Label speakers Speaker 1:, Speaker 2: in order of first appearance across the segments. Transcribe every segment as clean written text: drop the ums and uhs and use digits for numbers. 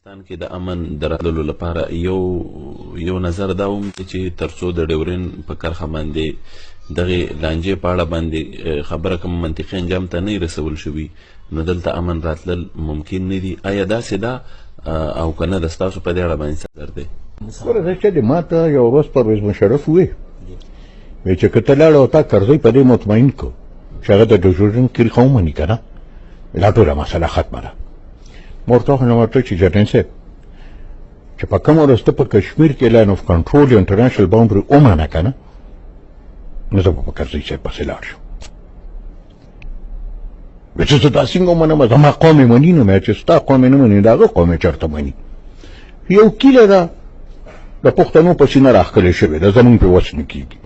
Speaker 1: افغانستان کې د امن د راتللو لپاره یو نظر دا هم دی چې تر څو د ډیورنډ په کرښه باندې دغې لانجې په اړه باندې خبره کوم منطقي انجام ته نه رسول شوي نو دلته امن راتلل ممکن نه دي. آیا داسې ده او که نه د ستاسو په دې اړه باندې څه نظر دی؟
Speaker 2: ګوره زه چې ما ته یو ورځ پرویز مشرف وویل چې که ته لاړه او تا کرزی په دې مطمئن کړو چې هغه د ډیورنډ کرښه ومني که نه دا ټوله مسله ختمه ده. ما ورته وخندل، ما ورته چې جنرال صاحب چې په کومه ورځ ته په کشمیر کې لاین اف کنټرول یا انټرنیشنل باونډري ومنه که نه نو زه به په کرزي صاحب پسې لاړ شم. وایي چې زه دا څنګه ومنم، زما قوم یې مني نه، چې ستا قوم یې نه مني د هغه قوم یې چېرته مني. یو کیله ده د پښتنو په سینه راښکلې شوې ده، زمونږ پرې وس نه کېږي.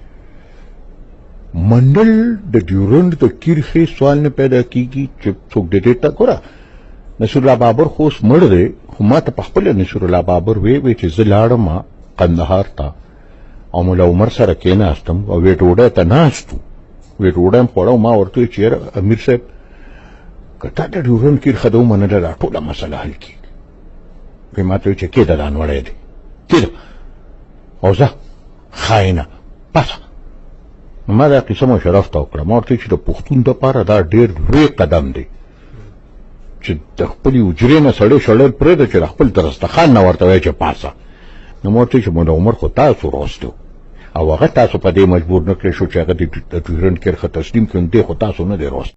Speaker 2: منل د ډیورنډ د کرښې سوال نه پیدا کېږي چې څوک د دې ته ګوره نصیر الله بابر خو اوس مړ دی، خو ما ته پخپله نصیر الله بابر وی چې زه لاړم قندهار ته او ملا عمر سره کېناستم او وی ډوډۍ ته ناست وو، وی ډوډۍ م خوړه او ما ورته ویل چې یاره امیر صاحب که تا د ډیورنډ کرښه ده ومنله دا ټوله مسله حل کېږي. وی ما ته ویل چې کېده دا نوړی دی کېده او زه خاینه پسه. ما دا قصه مشرف ته وکړه، ما ورته چې د پښتون دپاره دا ډېر لوی قدم دی چې د خپلې حجرې نه سړی شړل پرېږده چې د خپل دسترخوان نه ورته وایي چې پاسه. نو ما ورته چې مولا عمر خو تاسو راستو او هغه تاسو په دې مجبور نه کړی شو چې هغه د ډیورنډ کرښه تسلیم کړي، دی خو تاسو نه دی راست.